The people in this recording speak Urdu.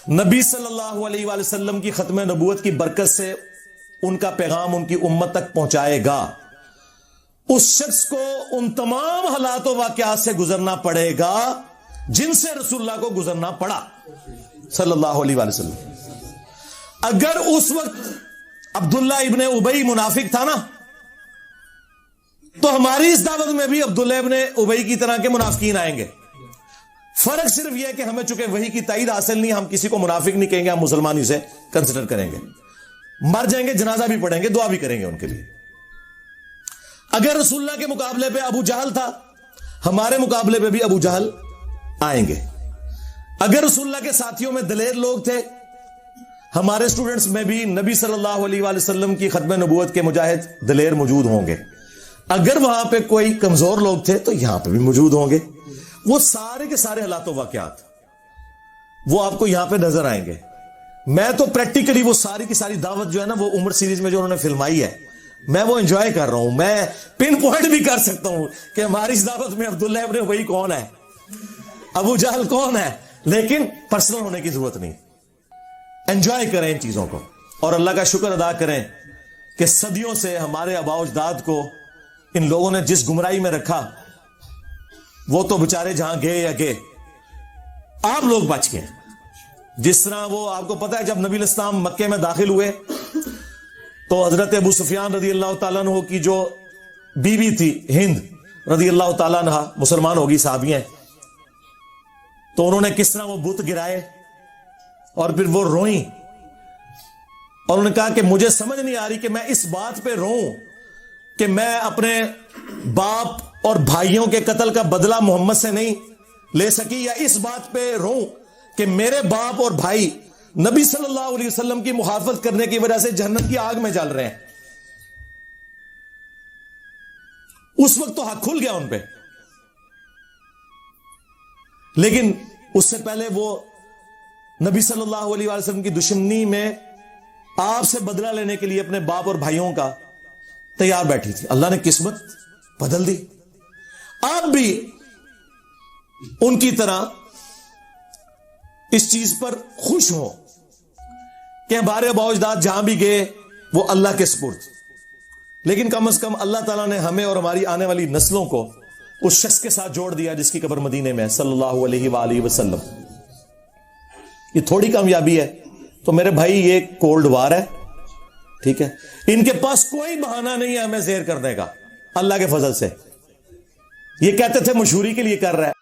نبی صلی اللہ علیہ وآلہ وسلم کی ختم نبوت کی برکت سے ان کا پیغام ان کی امت تک پہنچائے گا، اس شخص کو ان تمام حالات و واقعات سے گزرنا پڑے گا جن سے رسول اللہ کو گزرنا پڑا صلی اللہ علیہ وآلہ وسلم۔ اگر اس وقت عبداللہ ابن ابی منافق تھا نا، تو ہماری اس دعوت میں بھی عبداللہ ابن ابی کی طرح کے منافقین آئیں گے۔ فرق صرف یہ ہے کہ ہمیں چونکہ وحی کی تائید حاصل نہیں، ہم کسی کو منافق نہیں کہیں گے، ہم مسلمان اسے کنسیڈر کریں گے، مر جائیں گے جنازہ بھی پڑھیں گے، دعا بھی کریں گے ان کے لیے۔ اگر رسول اللہ کے مقابلے پہ ابو جہل تھا، ہمارے مقابلے پہ بھی ابو جہل آئیں گے۔ اگر رسول اللہ کے ساتھیوں میں دلیر لوگ تھے، ہمارے اسٹوڈنٹس میں بھی نبی صلی اللہ علیہ وآلہ وسلم کی ختم نبوت کے مجاہد دلیر موجود ہوں گے۔ اگر وہاں پہ کوئی کمزور لوگ تھے تو یہاں پہ بھی موجود ہوں گے۔ وہ سارے کے سارے حالات و واقعات وہ آپ کو یہاں پہ نظر آئیں گے۔ میں تو پریکٹیکلی وہ ساری کی ساری دعوت جو ہے نا، وہ عمر سیریز میں جو انہوں نے فلمائی ہے، میں وہ انجوائے کر رہا ہوں۔ میں پن پوائنٹ بھی کر سکتا ہوں کہ ہماری اس دعوت میں عبداللہ ابن ابی کون ہے، ابو جہل کون ہے، لیکن پرسنل ہونے کی ضرورت نہیں۔ انجوائے کریں ان چیزوں کو اور اللہ کا شکر ادا کریں کہ صدیوں سے ہمارے آباء و اجداد کو ان لوگوں نے جس گمراہی میں رکھا، وہ تو بےچارے جہاں گئے یا گئے، آپ لوگ بچ گئے۔ جس طرح وہ آپ کو پتا ہے، جب نبی علیہ السلام مکے میں داخل ہوئے تو حضرت ابو سفیان رضی اللہ تعالیٰ عنہ کی جو بیوی تھی ہند رضی اللہ تعالیٰ عنہ، مسلمان ہوگی، صحابیہ، تو انہوں نے کس طرح وہ بت گرائے اور پھر وہ روئیں، اور انہوں نے کہا کہ مجھے سمجھ نہیں آ رہی کہ میں اس بات پہ روؤں کہ میں اپنے باپ اور بھائیوں کے قتل کا بدلہ محمد سے نہیں لے سکی، یا اس بات پہ روؤں کہ میرے باپ اور بھائی نبی صلی اللہ علیہ وسلم کی مخالفت کرنے کی وجہ سے جہنم کی آگ میں جل رہے ہیں۔ اس وقت تو حق کھل گیا ان پہ، لیکن اس سے پہلے وہ نبی صلی اللہ علیہ وسلم کی دشمنی میں آپ سے بدلہ لینے کے لیے اپنے باپ اور بھائیوں کا تیار بیٹھی تھی۔ اللہ نے قسمت بدل دی۔ آپ بھی ان کی طرح اس چیز پر خوش ہو کہ ہمارے آباء و اجداد جہاں بھی گئے وہ اللہ کے سپرد، لیکن کم از کم اللہ تعالیٰ نے ہمیں اور ہماری آنے والی نسلوں کو اس شخص کے ساتھ جوڑ دیا جس کی قبر مدینے میں صلی اللہ علیہ وآلہ وسلم۔ یہ تھوڑی کامیابی ہے تو میرے بھائی، یہ کولڈ وار ہے، ٹھیک ہے؟ ان کے پاس کوئی بہانہ نہیں ہے ہمیں زیر کرنے کا، اللہ کے فضل سے۔ یہ کہتے تھے مشہوری کے لیے کر رہا ہے۔